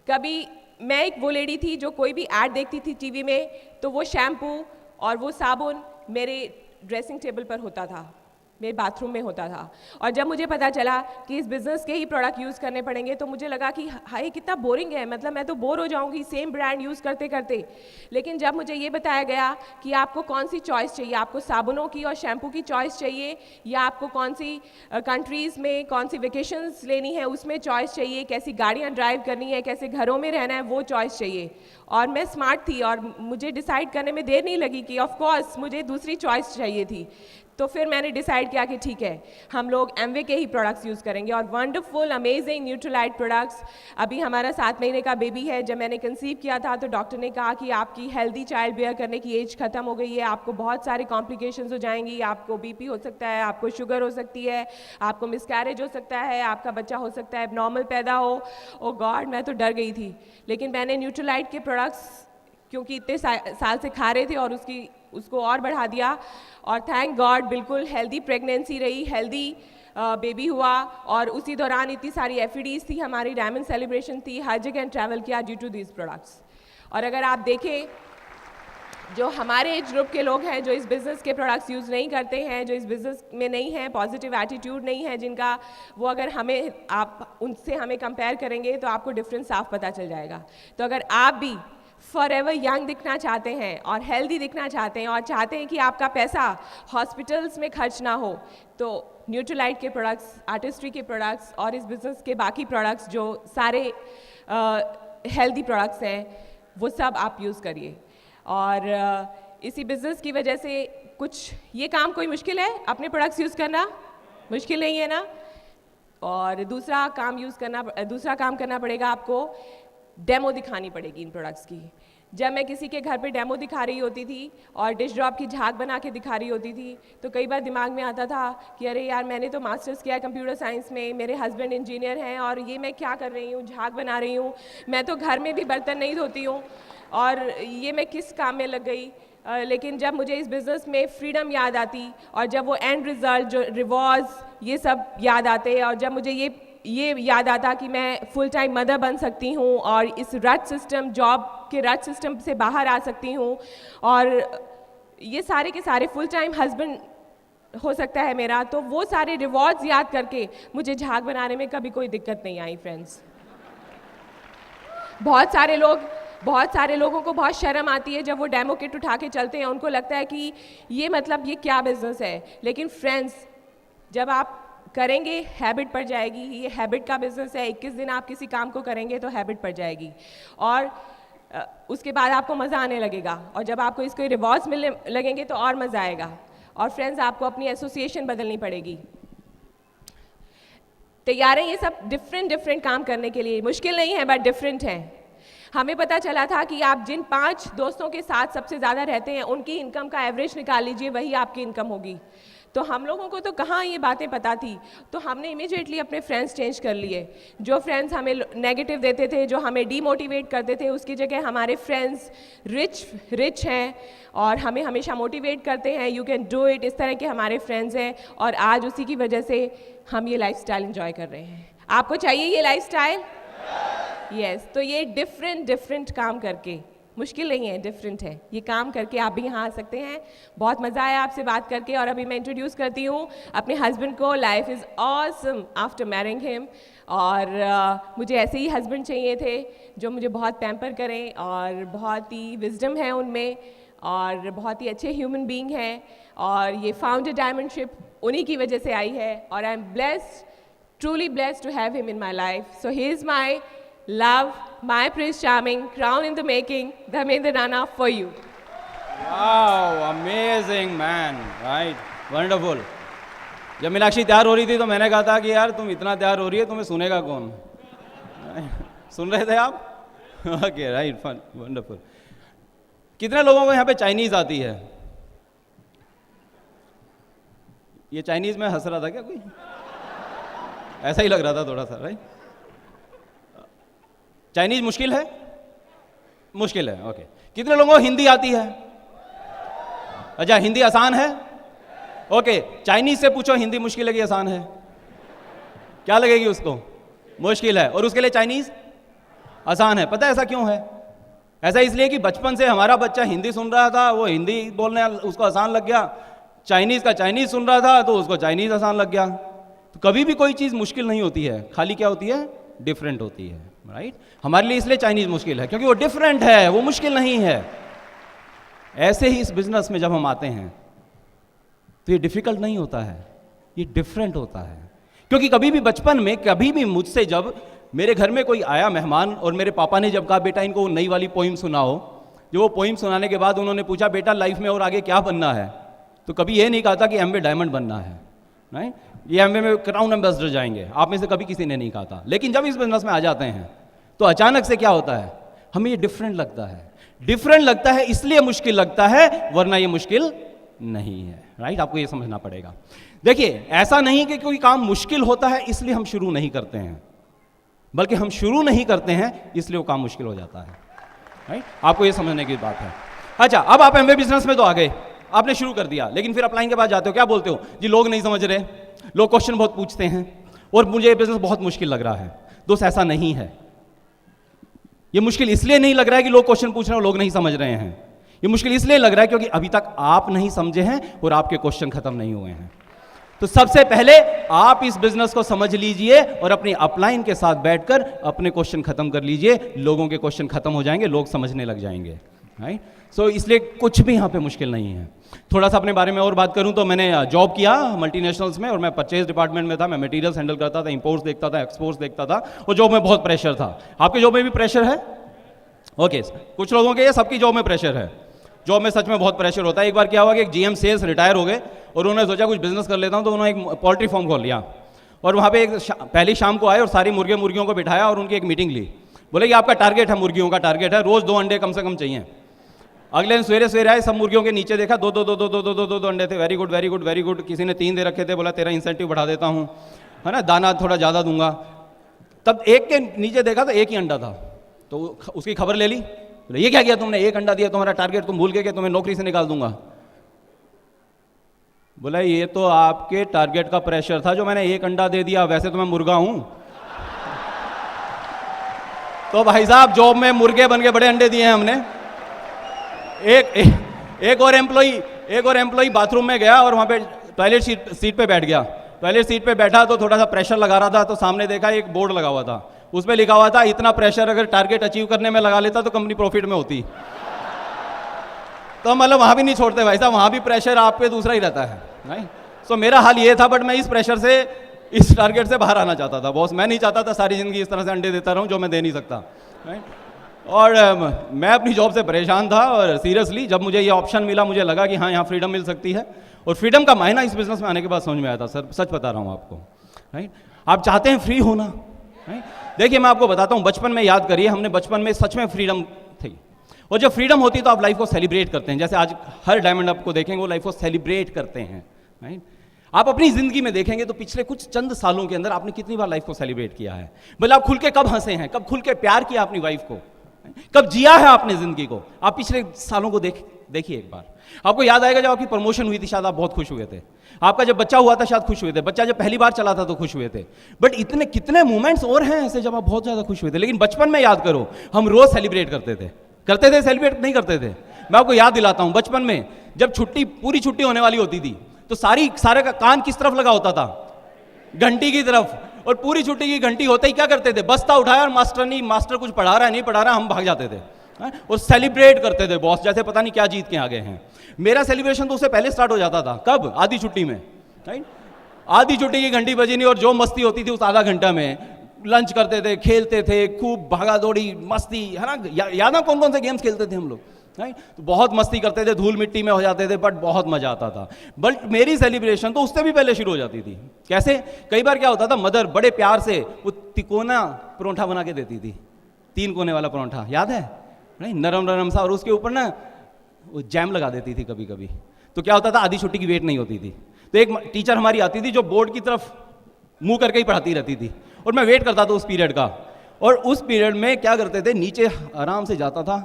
कभी मैं एक वो लेडी थी जो कोई भी ऐड देखती थी टीवी में, तो वो शैम्पू और वो साबुन मेरे ड्रेसिंग टेबल पर होता था, मेरे बाथरूम में होता था। और जब मुझे पता चला कि इस बिज़नेस के ही प्रोडक्ट यूज़ करने पड़ेंगे, तो मुझे लगा कि हाय कितना बोरिंग है, मतलब मैं तो बोर हो जाऊंगी सेम ब्रांड यूज़ करते करते। लेकिन जब मुझे ये बताया गया कि आपको कौन सी चॉइस चाहिए, आपको साबुनों की और शैम्पू की चॉइस चाहिए, या आपको कौन सी कंट्रीज़ में कौन सी वेकेशंस लेनी है उसमें चॉइस चाहिए, कैसी गाड़ियाँ ड्राइव करनी है, कैसे घरों में रहना है वो चॉइस चाहिए। और मैं स्मार्ट थी और मुझे डिसाइड करने में देर नहीं लगी कि ऑफ कोर्स मुझे दूसरी चॉइस चाहिए थी। तो फिर मैंने डिसाइड किया कि ठीक है, हम लोग एमवे के ही प्रोडक्ट्स यूज़ करेंगे। और वंडरफुल अमेजिंग न्यूट्रलाइट प्रोडक्ट्स। अभी हमारा 7 महीने का बेबी है। जब मैंने कंसीव किया था तो डॉक्टर ने कहा कि आपकी हेल्दी चाइल्ड बेयर करने की एज खत्म हो गई है, आपको बहुत सारे कॉम्प्लिकेशंस हो जाएंगी, आपको बीपी हो सकता है, आपको शुगर हो सकती है, आपको मिसकैरेज हो सकता है, आपका बच्चा हो सकता है एबनॉर्मल पैदा हो। ओ गॉड, मैं तो डर गई थी। लेकिन मैंने न्यूट्रलाइट के प्रोडक्ट्स क्योंकि इतने साल से खा रहे थे और उसको और बढ़ा दिया, और थैंक गॉड बिल्कुल हेल्दी प्रेगनेंसी रही, हेल्दी बेबी हुआ। और उसी दौरान इतनी सारी FEDs थी, हमारी डायमंड सेलिब्रेशन थी, हर जगह ट्रैवल किया ड्यू टू दिस प्रोडक्ट्स। और अगर आप देखें, जो हमारे एज ग्रुप के लोग हैं जो इस बिज़नेस के प्रोडक्ट्स यूज़ नहीं करते हैं, जो इस बिज़नेस में नहीं हैं, पॉजिटिव एटीट्यूड नहीं है जिनका, वो अगर आप उनसे हमें कंपेयर करेंगे तो आपको डिफरेंस साफ पता चल जाएगा। तो अगर आप भी फॉरएवर यंग दिखना चाहते हैं और हेल्दी दिखना चाहते हैं और चाहते हैं कि आपका पैसा हॉस्पिटल्स में खर्च ना हो, तो न्यूट्रलाइट के प्रोडक्ट्स, आर्टिस्ट्री के प्रोडक्ट्स और इस बिज़नेस के बाकी प्रोडक्ट्स जो सारे हेल्दी प्रोडक्ट्स हैं, वो सब आप यूज़ करिए। और इसी बिज़नेस की वजह से ये काम कोई मुश्किल है? अपने प्रोडक्ट्स यूज़ करना मुश्किल नहीं है ना? और दूसरा काम करना पड़ेगा आपको, डेमो दिखानी पड़ेगी इन प्रोडक्ट्स की। जब मैं किसी के घर पे डेमो दिखा रही होती थी और डिश ड्रॉप की झाग बना के दिखा रही होती थी, तो कई बार दिमाग में आता था कि अरे यार, मैंने तो मास्टर्स किया है कंप्यूटर साइंस में, मेरे हस्बैंड इंजीनियर हैं, और ये मैं क्या कर रही हूँ, झाग बना रही हूँ, मैं तो घर में भी बर्तन नहीं धोती हूँ, और ये मैं किस काम में लग गई। लेकिन जब मुझे इस बिज़नेस में फ्रीडम याद आती, और जब वो एंड रिज़ल्ट, जो रिवॉर्ड्स, ये सब याद आते, और जब मुझे ये याद आता कि मैं फुल टाइम मदर बन सकती हूँ और इस रट सिस्टम, जॉब के रट सिस्टम से बाहर आ सकती हूँ, और ये सारे के सारे फुल टाइम हस्बैंड हो सकता है मेरा, तो वो सारे रिवॉर्ड्स याद करके मुझे झाग बनाने में कभी कोई दिक्कत नहीं आई फ्रेंड्स। बहुत सारे लोगों को बहुत शर्म आती है जब वो डेमो किट उठा के चलते हैं, उनको लगता है कि ये मतलब ये क्या बिज़नेस है। लेकिन फ्रेंड्स, जब आप करेंगे हैबिट पड़ जाएगी, ये हैबिट का बिज़नेस है। 21 दिन आप किसी काम को करेंगे तो हैबिट पड़ जाएगी, और उसके बाद आपको मज़ा आने लगेगा, और जब आपको इसके रिवॉर्ड्स मिलने लगेंगे तो और मज़ा आएगा। और फ्रेंड्स, आपको अपनी एसोसिएशन बदलनी पड़ेगी। तैयार हैं ये सब डिफरेंट काम करने के लिए? मुश्किल नहीं है, बट डिफरेंट है। हमें पता चला था कि आप जिन 5 दोस्तों के साथ सबसे ज़्यादा रहते हैं, उनकी इनकम का एवरेज निकाल लीजिए, वही आपकी इनकम होगी। तो हम लोगों को तो कहाँ ये बातें पता थी, तो हमने इमीडिएटली अपने फ्रेंड्स चेंज कर लिए। जो फ्रेंड्स हमें नेगेटिव देते थे, जो हमें डीमोटिवेट करते थे, उसकी जगह हमारे फ्रेंड्स रिच हैं और हमें हमेशा मोटिवेट करते हैं, यू कैन डू इट, इस तरह के हमारे फ्रेंड्स हैं, और आज उसी की वजह से हम ये लाइफस्टाइल एंजॉय कर रहे हैं। आपको चाहिए ये लाइफस्टाइल? यस। तो ये डिफरेंट काम करके, मुश्किल नहीं है, डिफरेंट है, ये काम करके आप भी यहाँ आ सकते हैं। बहुत मज़ा आया आपसे बात करके, और अभी मैं इंट्रोड्यूस करती हूँ अपने हस्बैंड को। Life is awesome after marrying him, और मुझे ऐसे ही हस्बैंड चाहिए थे जो मुझे बहुत पैम्पर करें, और बहुत ही विजडम है उनमें, और बहुत ही अच्छे ह्यूमन बीइंग हैं, और ये फाउंडर डायमंडशिप उन्हीं की वजह से आई है, और I am blessed, truly blessed to have him in my life. So he is my love, my Prince Charming, crown in the making, Dharmendra Rana for you. Wow, amazing man, right? Wonderful. जब मीनाक्षी तैयार हो रही थी तो मैंने कहा था कि यार तुम इतना तैयार हो रही है, तुम्हें सुनेगा कौन? सुन रहे थे आप? Okay, right, fun, wonderful. कितने लोगों को यहाँ पे चाइनीज आती है? ये चाइनीज में हंस रहा था क्या कोई? ऐसा ही लग रहा था थोड़ा सा, राइट? चाइनीज मुश्किल है? मुश्किल है, ओके। कितने लोगों को हिंदी आती है? अच्छा, हिंदी आसान है? ओके, चाइनीज से पूछो हिंदी मुश्किल है कि आसान है? क्या लगेगी उसको? मुश्किल है। और उसके लिए चाइनीज आसान है। पता है ऐसा क्यों है? ऐसा इसलिए कि बचपन से हमारा बच्चा हिंदी सुन रहा था, वो हिंदी बोलने उसको आसान लग गया। चाइनीज का चाइनीज सुन रहा था तो उसको चाइनीज आसान लग गया। तो कभी भी कोई चीज़ मुश्किल नहीं होती है, खाली क्या होती है? डिफरेंट होती है, राइट? हमारे लिए इसलिए चाइनीज मुश्किल है क्योंकि वो डिफरेंट है, वो मुश्किल नहीं है। ऐसे ही इस बिजनेस में जब हम आते हैं तो ये डिफिकल्ट नहीं होता है, ये डिफरेंट होता है। क्योंकि कभी भी बचपन में, कभी भी मुझसे जब मेरे घर में कोई आया मेहमान, और मेरे पापा ने जब कहा बेटा इनको नई वाली पोइम सुनाओ, जो वो पोइम सुनाने के बाद उन्होंने पूछा बेटा लाइफ में और आगे क्या बनना है, तो कभी ये नहीं कहा था कि एमवे डायमंड बनना है, राइट? ये एमवे में क्राउन एम्बेसडर जाएंगे, आप में से कभी किसी ने नहीं कहा था। लेकिन जब इस बिजनेस में आ जाते हैं तो अचानक से क्या होता है? हमें ये डिफरेंट लगता है। डिफरेंट लगता है इसलिए मुश्किल लगता है, वरना ये मुश्किल नहीं है, राइट? आपको ये समझना पड़ेगा। देखिए, ऐसा नहीं कि कोई काम मुश्किल होता है इसलिए हम शुरू नहीं करते हैं, बल्कि हम शुरू नहीं करते हैं इसलिए वो काम मुश्किल हो जाता है, राइट? आपको ये समझने की बात है। अच्छा, अब आप एमवे बिजनेस में तो आ गए, आपने शुरू कर दिया, लेकिन फिर अप्लाइंग के बाद जाते हो, क्या बोलते हो? जी लोग नहीं समझ रहे, लोग क्वेश्चन बहुत पूछते हैं, और मुझे ये बिजनेस बहुत मुश्किल लग रहा है। दोस्त, ऐसा नहीं है। ये मुश्किल इसलिए नहीं लग रहा है कि लोग क्वेश्चन पूछ रहे हैं और लोग नहीं समझ रहे हैं। ये मुश्किल इसलिए लग रहा है क्योंकि अभी तक आप नहीं समझे हैं और आपके क्वेश्चन खत्म नहीं हुए हैं। तो सबसे पहले आप इस बिजनेस को समझ लीजिए और अपनी अपलाइन के साथ बैठकर अपने क्वेश्चन खत्म कर लीजिए। लोगों के क्वेश्चन खत्म हो जाएंगे, लोग समझने लग जाएंगे, राइट? सो इसलिए कुछ भी यहाँ पे मुश्किल नहीं है। थोड़ा सा अपने बारे में और बात करूँ तो मैंने जॉब किया मल्टीनेशनल्स में, और मैं परचेज डिपार्टमेंट में था। मैं मटेरियल्स हैंडल करता था, इंपोर्ट्स देखता था, एक्सपोर्ट्स देखता था, और जॉब में बहुत प्रेशर था। आपके जॉब में भी प्रेशर है? ओके, कुछ लोगों के, सबकी जॉब में प्रेशर है। जॉब में सच में बहुत प्रेशर होता है। एक बार क्या हुआ कि एक जीएम सेल्स रिटायर हो गए और उन्होंने सोचा कुछ बिजनेस कर लेता हूँ, तो उन्होंने एक पोल्ट्री फार्म खोल लिया, और वहाँ पे पहली शाम को आए और सारी मुर्गियों को बिठाया और उनकी एक मीटिंग ली। बोले ये आपका टारगेट है, मुर्गियों का टारगेट है, रोज 2 अंडे कम से कम चाहिए। अगले दिन सवेरे सवेरे आए, सब मुर्गियों के नीचे देखा 2 अंडे थे। Very good very good very good. किसी ने 3 दे रखे थे, बोला तेरा इंसेंटिव बढ़ा देता हूँ, है ना, दाना थोड़ा ज़्यादा दूंगा। तब एक के नीचे देखा तो एक ही अंडा था, तो उसकी खबर ले ली। बोले ये क्या किया तुमने, 1 अंडा दिया, तुम्हारा टारगेट तुम भूल गए कि तुम्हें नौकरी से निकाल दूंगा। बोला ये तो आपके टारगेट का प्रेशर था जो मैंने 1 अंडा दे दिया, वैसे तो मैं मुर्गा हूं। तो भाई साहब जॉब में मुर्गे बन के बड़े अंडे दिए हैं हमने। एक और एम्प्लॉई बाथरूम में गया और वहां पे टॉयलेट सीट पे बैठ गया। टॉयलेट सीट पे बैठा तो थोड़ा सा प्रेशर लगा रहा था, तो सामने देखा एक बोर्ड लगा हुआ था, उस पे लिखा हुआ था इतना प्रेशर अगर टारगेट अचीव करने में लगा लेता तो कंपनी प्रॉफिट में होती। तो मतलब वहां भी नहीं छोड़ते भाई साहब, वहां भी प्रेशर आप पे दूसरा ही रहता है, नहीं। सो मेरा हाल ये था, बट मैं इस प्रेशर से, इस टारगेट से बाहर आना चाहता था बॉस। मैं नहीं चाहता था सारी जिंदगी इस तरह से अंडे देता रहूं जो मैं दे नहीं सकता, राइट। और मैं अपनी जॉब से परेशान था, और सीरियसली जब मुझे ये ऑप्शन मिला, मुझे लगा कि हाँ यहाँ फ्रीडम मिल सकती है। और फ्रीडम का मायना इस बिजनेस में आने के बाद समझ में आया था सर, सच बता रहा हूँ आपको, राइट। आप चाहते हैं फ्री होना, राइट। देखिए मैं आपको बताता हूँ, बचपन में याद करिए, हमने बचपन में सच में फ्रीडम थी। और जब फ्रीडम होती तो आप लाइफ को सेलिब्रेट करते हैं, जैसे आज हर डायमंड आपको देखेंगे वो लाइफ को सेलिब्रेट करते हैं, राइट। आप अपनी जिंदगी में देखेंगे तो पिछले कुछ चंद सालों के अंदर आपने कितनी बार लाइफ को सेलिब्रेट किया है। भले आप खुल के कब हंसे हैं, कब खुल के प्यार किया अपनी वाइफ को, कब जिया है आपने जिंदगी को। आप पिछले सालों को देखिए एक बार, आपको याद आएगा जब आपकी प्रमोशन हुई थी शायद आप बहुत खुश हुए थे, आपका जब बच्चा हुआ था शायद खुश हुए थे, बच्चा जब पहली बार चला था तो खुश हुए थे। बट इतने कितने मोमेंट्स और हैं ऐसे जब आप बहुत ज्यादा खुश हुए थे। लेकिन बचपन में याद करो, हम रोज सेलिब्रेट करते थे, सेलिब्रेट नहीं करते थे। मैं आपको याद दिलाता हूं, बचपन में जब पूरी छुट्टी होने वाली होती थी तो सारे का कान किस तरफ लगा होता था, घंटी की तरफ। और पूरी छुट्टी की घंटी होते ही क्या करते थे, बस्ता उठाया और मास्टर कुछ पढ़ा रहा है नहीं पढ़ा रहा, हम भाग जाते थे और सेलिब्रेट करते थे बॉस, जैसे पता नहीं क्या जीत के आ गए हैं। मेरा सेलिब्रेशन तो उससे पहले स्टार्ट हो जाता था, कब, आधी छुट्टी में, राइट। आधी छुट्टी की घंटी बजी नहीं और जो मस्ती होती थी उस आधा घंटा में, लंच करते थे, खेलते थे, खूब भागा दौड़ी मस्ती, है ना। याद है कौन कौन से गेम्स खेलते थे हम लोग, राइट। तो बहुत मस्ती करते थे, धूल मिट्टी में हो जाते थे, बट बहुत मजा आता था। बट मेरी सेलिब्रेशन तो उससे भी पहले शुरू हो जाती थी। कैसे, कई बार क्या होता था, मदर बड़े प्यार से वो तिकोना परोंठा बना के देती थी, 3 कोने वाला परोंठा, याद है, नहीं, नरम नरम सा, और उसके ऊपर ना वो जैम लगा देती थी कभी कभी। तो क्या होता था, आधी छुट्टी की वेट नहीं होती थी। तो एक टीचर हमारी आती थी जो बोर्ड की तरफ मुंह करके ही पढ़ाती रहती थी, और मैं वेट करता था उस पीरियड का। और उस पीरियड में क्या करते थे, नीचे आराम से जाता था,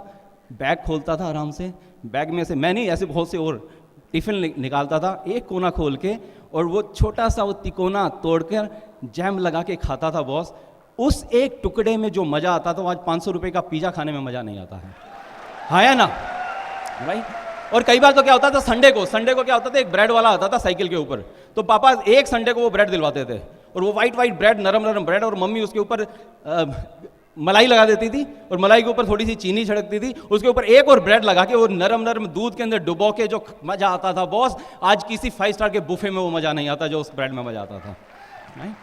बैग खोलता था आराम से, बैग में से, मैं नहीं ऐसे बहुत से और टिफिन निकालता था, एक कोना खोल के, और वो छोटा सा वो तिकोना तोड़कर जैम लगा के खाता था बॉस। उस एक टुकड़े में जो मजा आता था, आज 500 रुपए का पिज्जा खाने में मजा नहीं आता है, हाँ या ना, राइट। और कई बार तो क्या होता था, संडे को क्या होता था, एक ब्रेड वाला आता था साइकिल के ऊपर, तो पापा एक संडे को वो ब्रेड दिलवाते थे, और वो वाइट ब्रेड, नरम नरम ब्रेड, और मम्मी उसके ऊपर मलाई लगा देती थी, और मलाई के ऊपर थोड़ी सी चीनी छिड़कती थी, उसके ऊपर एक और ब्रेड लगा के वो नरम नरम दूध के अंदर डुबो के जो मजा आता था बॉस, आज किसी 5 स्टार के बुफे में वो मजा नहीं आता जो उस ब्रेड में मजा आता था, राइट।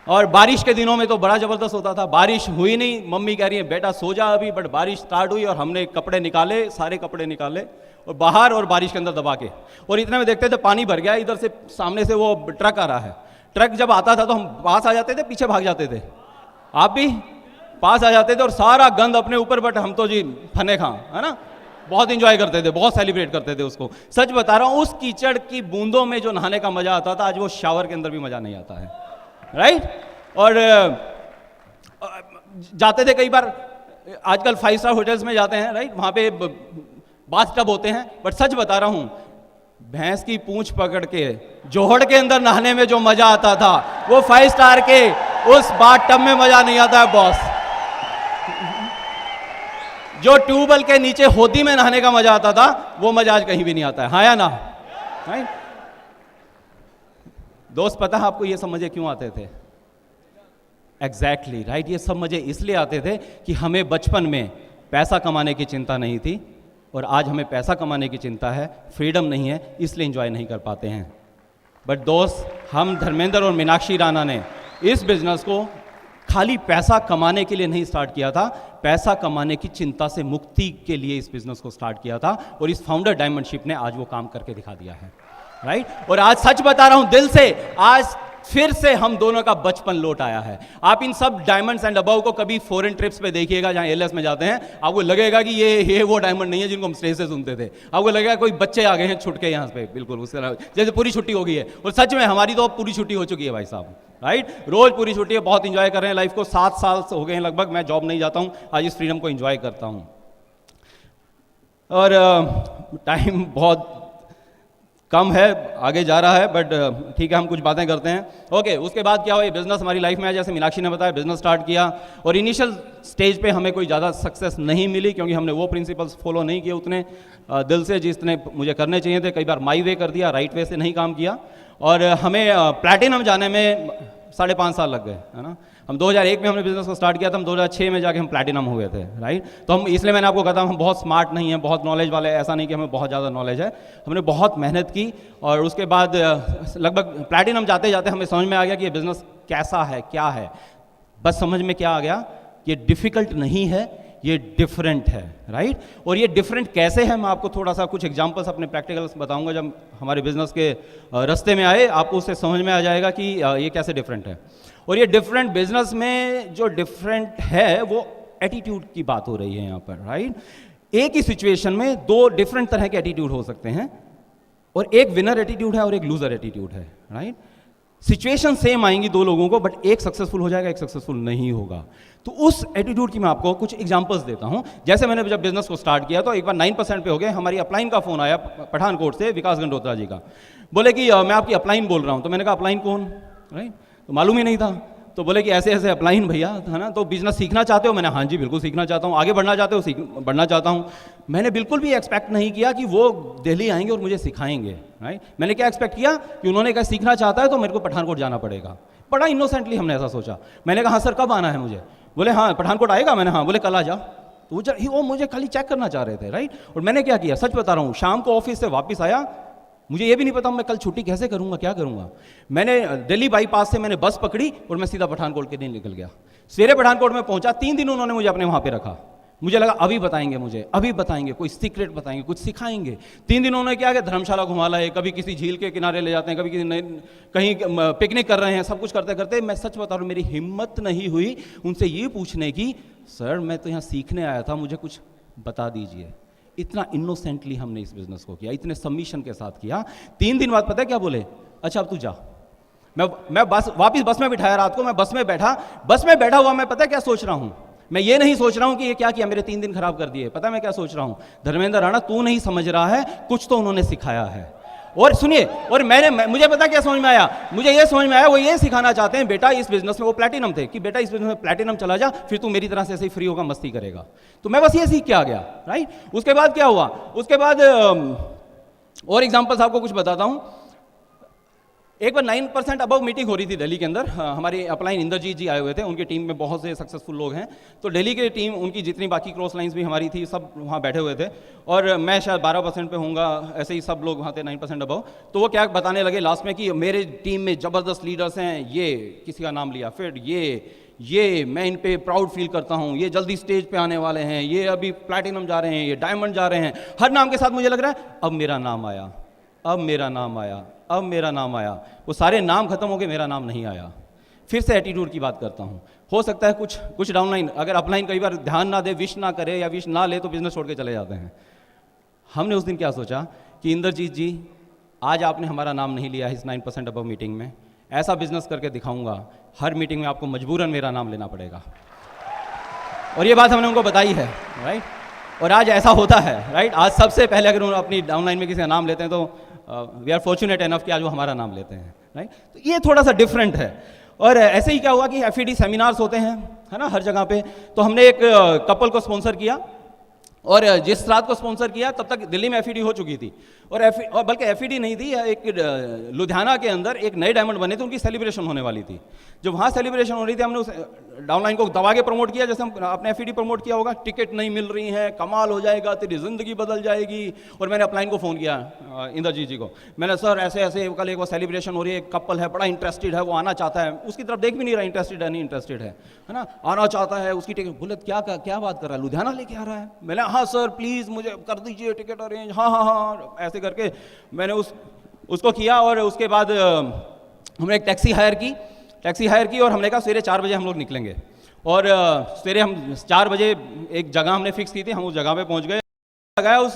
और बारिश के दिनों में तो बड़ा जबरदस्त होता था। बारिश हुई नहीं, मम्मी कह रही है बेटा सो जा अभी, बट बारिश स्टार्ट हुई और हमने कपड़े निकाले, सारे कपड़े निकाले और बाहर, और बारिश के अंदर दबा के, और इतने में देखते थे पानी भर गया, इधर से सामने से वो ट्रक आ रहा है। ट्रक जब आता था तो हम पास आ जाते थे, पीछे भाग जाते थे, आप भी पास आ जाते थे, और सारा गंद अपने ऊपर, बट हम तो जी फने खां, है ना, बहुत इंजॉय करते थे, बहुत सेलिब्रेट करते थे उसको। सच बता रहा हूं, उस कीचड़ की बूंदों में जो नहाने का मजा आता था, आज वो शावर के अंदर भी मजा नहीं आता है, राइट। और जाते थे कई बार, आजकल 5 स्टार होटल्स में जाते हैं, राइट, वहां पे बाथ टब होते हैं, बट सच बता रहा हूं, भैंस की पूंछ पकड़ के जोहड़ के अंदर नहाने में जो मजा आता था, वो 5 स्टार के उस बाथ टब में मजा नहीं आता है बॉस। जो ट्यूबवेल के नीचे होदी में नहाने का मजा आता था, वो मजा आज कहीं भी नहीं आता है, हाँ या ना, राइट। दोस्त पता है आपको ये सब मजे क्यों आते थे? एग्जैक्टली राइट, ये सब मजे इसलिए आते थे कि हमें बचपन में पैसा कमाने की चिंता नहीं थी, और आज हमें पैसा कमाने की चिंता है, फ्रीडम नहीं है, इसलिए एंजॉय नहीं कर पाते हैं। बट दोस्त, हम धर्मेंद्र और मीनाक्षी राणा ने इस बिजनेस को खाली पैसा कमाने के लिए नहीं स्टार्ट किया था, पैसा कमाने की चिंता से मुक्ति के लिए इस बिजनेस को स्टार्ट किया था, और इस फाउंडर डायमंडशिप ने आज वो काम करके दिखा दिया है, राइट। और आज सच बता रहा हूं दिल से, आज फिर से हम दोनों का बचपन लौट आया है। आप इन सब डायमंड्स एंड अबव को कभी फॉरेन ट्रिप्स पे देखिएगा जहां एलएस में जाते हैं, आपको लगेगा कि ये वो डायमंड नहीं है जिनको हम स्टेज से सुनते थे। आपको लगेगा कोई बच्चे आ गए हैं छुट के यहाँ पे, बिल्कुल उस तरह जैसे पूरी छुट्टी हो गई है। और सच में हमारी तो अब पूरी छुट्टी हो चुकी है भाई साहब, राइट। रोज पूरी छुट्टी है, बहुत इंजॉय कर रहे हैं लाइफ को। 7 साल से हो गए हैं लगभग, मैं जॉब नहीं जाता हूँ, आज इस फ्रीडम को इंजॉय करता हूँ। और टाइम बहुत कम है, आगे जा रहा है, बट ठीक है, हम कुछ बातें करते हैं। ओके, उसके बाद क्या हुआ, ये बिजनेस हमारी लाइफ में आया। जैसे मीनाक्षी ने बताया, बिजनेस स्टार्ट किया और इनिशियल स्टेज पे हमें कोई ज़्यादा सक्सेस नहीं मिली, क्योंकि हमने वो प्रिंसिपल्स फॉलो नहीं किए उतने दिल से जितने मुझे करने चाहिए थे। कई बार माई वे कर दिया, राइट वे से नहीं काम किया, और हमें प्लैटिनम जाने में 5.5 साल लग गए, है ना। हम 2001 में हमने बिजनेस को स्टार्ट किया था, हम 2006 में जाके हम प्लैटिनम हुए थे, राइट। तो हम, इसलिए मैंने आपको कहा था हम बहुत स्मार्ट नहीं हैं, बहुत नॉलेज वाले, ऐसा नहीं कि हमें बहुत ज़्यादा नॉलेज है। हमने बहुत मेहनत की और उसके बाद लगभग प्लैटिनम जाते जाते हमें समझ में आ गया कि ये बिज़नेस कैसा है, क्या है। बस समझ में क्या आ गया, ये डिफ़िकल्ट नहीं है, ये डिफरेंट है, राइट। और ये डिफरेंट कैसे है, मैं आपको थोड़ा सा कुछ एग्जांपल्स अपने प्रैक्टिकल्स बताऊंगा। जब हमारे बिजनेस के रास्ते में आए, आपको उससे समझ में आ जाएगा कि ये कैसे डिफरेंट है। और ये डिफरेंट बिजनेस में जो डिफरेंट है वो एटीट्यूड की बात हो रही है यहाँ पर, राइट। एक ही सिचुएशन में 2 डिफरेंट तरह के एटीट्यूड हो सकते हैं, और एक विनर एटीट्यूड है और एक लूजर एटीट्यूड है, राइट। सिचुएशन सेम आएंगी 2 लोगों को, बट एक सक्सेसफुल हो जाएगा, एक सक्सेसफुल नहीं होगा। तो उस एटीट्यूड की मैं आपको कुछ एग्जांपल्स देता हूं। जैसे मैंने जब बिजनेस को स्टार्ट किया तो एक बार 9% पे हो गए, हमारी अपलाइन का फोन आया पठानकोट से, विकास गंडोत्रा जी का। बोले कि मैं आपकी अपलाइन बोल रहा हूं। तो मैंने कहा अपलाइन कौन, राइट, तो मालूम ही नहीं था। तो बोले कि ऐसे ऐसे अपलाइन भैया, है ना, तो बिजनेस सीखना चाहते हो? मैंने हाँ जी बिल्कुल सीखना चाहता हूँ। आगे बढ़ना चाहते हो? बढ़ना चाहता हूँ। मैंने बिल्कुल भी एक्सपेक्ट नहीं किया कि वो दिल्ली आएंगे और मुझे सिखाएंगे, राइट। मैंने क्या एक्सपेक्ट किया कि उन्होंने कहा सीखना चाहता है तो मेरे को पठानकोट जाना पड़ेगा। बड़ा इनोसेंटली हमने ऐसा सोचा। मैंने कहा हाँ सर कब आना है मुझे? बोले हाँ पठानकोट आएगा। मैंने हाँ। बोले कल आ जा। तो वो मुझे खाली चेक करना चाह रहे थे, राइट। और मैंने क्या किया, सच बता रहा हूँ, शाम को ऑफिस से वापस आया, मुझे ये भी नहीं पता मैं कल छुट्टी कैसे करूंगा, क्या करूंगा। मैंने दिल्ली बाईपास से मैंने बस पकड़ी और मैं सीधा पठानकोट के दिन निकल गया। सवेरे पठानकोट में पहुंचा, 3 दिन उन्होंने मुझे अपने वहां पे रखा। मुझे लगा अभी बताएंगे, मुझे अभी बताएंगे, कोई सीक्रेट बताएंगे, कुछ सिखाएंगे। 3 दिन उन्होंने क्या किया, धर्मशाला घुमा लाए, कभी किसी झील के किनारे ले जाते हैं, कभी किसी कहीं पिकनिक कर रहे हैं। सब कुछ करते करते मैं सच बता रहा हूँ, मेरी हिम्मत नहीं हुई उनसे ये पूछने की, सर मैं तो यहाँ सीखने आया था, मुझे कुछ बता दीजिए। इतना इनोसेंटली हमने इस बिजनेस को किया, इतने सबमिशन के साथ किया। 3 दिन बाद पता है क्या बोले, अच्छा अब तू जा। मैं वापिस बस में बिठाया, रात को मैं बस में बैठा हुआ मैं पता है क्या सोच रहा हूं, मैं ये नहीं सोच रहा हूं कि ये क्या किया, मेरे 3 दिन खराब कर दिए। पता है मैं क्या सोच रहा हूं, धर्मेंद्र राणा तू नहीं समझ रहा है, कुछ तो उन्होंने सिखाया है। और सुनिए, और मुझे पता क्या समझ में आया, मुझे ये समझ में आया, वो ये सिखाना चाहते हैं बेटा इस बिजनेस में, वो प्लैटिनम थे, कि बेटा इस बिजनेस में प्लैटिनम चला जा, फिर तू मेरी तरह से ऐसे ही फ्री होगा, मस्ती करेगा। तो मैं बस ये सीख के आ गया, राइट। उसके बाद क्या हुआ, उसके बाद और एग्जांपल्स आपको कुछ बताता हूं। एक बार 9% अबव मीटिंग हो रही थी दिल्ली के अंदर। हमारे अपलाइन इंद्रजीत जी आए हुए थे, उनकी टीम में बहुत से सक्सेसफुल लोग हैं। तो दिल्ली की टीम, उनकी जितनी बाकी क्रॉस लाइंस भी हमारी थी, सब वहाँ बैठे हुए थे, और मैं शायद 12% पे होऊंगा, ऐसे ही सब लोग वहाँ थे 9% अबव। तो वो क्या बताने लगे लास्ट में कि मेरे टीम में ज़बरदस्त लीडर्स हैं, ये किसी का नाम लिया, फिर ये मैं इन पे प्राउड फील करता हूँ, ये जल्दी स्टेज पे आने वाले हैं, ये अभी प्लैटिनम जा रहे हैं, ये डायमंड जा रहे हैं। हर नाम के साथ मुझे लग रहा है अब मेरा नाम आया, अब मेरा नाम आया, अब मेरा नाम आया। वो सारे नाम खत्म हो गए, मेरा नाम नहीं आया। फिर से एटीट्यूड की बात करता हूँ। हो सकता है कुछ डाउनलाइन, अगर अपलाइन कई बार ध्यान ना दे, विश ना करे या विश ना ले, तो बिजनेस छोड़ के चले जाते हैं। हमने उस दिन क्या सोचा कि इंद्रजीत जी आज आपने हमारा नाम नहीं लिया है इस 9% अबव मीटिंग में, ऐसा बिजनेस करके दिखाऊंगा, हर मीटिंग में आपको मजबूरन मेरा नाम लेना पड़ेगा। और ये बात हमने उनको बताई है, राइट। और आज ऐसा होता है, राइट। आज सबसे पहले अगर उन्होंने अपनी डाउनलाइन में किसी का नाम लेते हैं तो वी आर फॉर्चुनेट एनफ कि आज वो हमारा नाम लेते हैं, राइट। तो ये थोड़ा सा डिफरेंट है। और ऐसे ही क्या हुआ कि FED सेमिनार्स होते हैं, है ना, हर जगह पे। तो हमने एक कपल को स्पॉन्सर किया, और जिस रात को स्पॉन्सर किया तब तक दिल्ली में FED हो चुकी थी, और बल्कि FED नहीं थी, एक लुधियाना के अंदर एक नए डायमंड बने थे, उनकी सेलिब्रेशन होने वाली थी। जब वहाँ सेलिब्रेशन हो रही थी, हमने उस डाउनलाइन को दबा के प्रमोट किया, जैसे हम अपने FED प्रमोट किया होगा, टिकट नहीं मिल रही है, कमाल हो जाएगा, तेरी जिंदगी बदल जाएगी। और मैंने अपलाइन को फ़ोन किया, इंद्रजीत जी को, मैंने सर ऐसे ऐसे कल एक वो सेलिब्रेशन हो रही है, एक कपल है, बड़ा इंटरेस्टेड है, वो आना चाहता है, उसकी तरफ देख भी नहीं रहा इंटरेस्टेड है नहीं इंटरेस्टेड है ना, आना चाहता है, उसकी टिकट। बोले क्या बात कर रहा है, लुधियाना लेके आ रहा है? मैंने हाँ सर प्लीज़ मुझे कर दीजिए टिकट अरेंज, हाँ, ऐसे करके मैंने उसको किया। और उसके बाद हमने एक टैक्सी हायर की और हमने कहा सवेरे 4 बजे हम लोग निकलेंगे। और सवेरे हम 4 बजे एक जगह हमने फिक्स की थी, हम उस जगह पे पहुंच गए। लगाया उस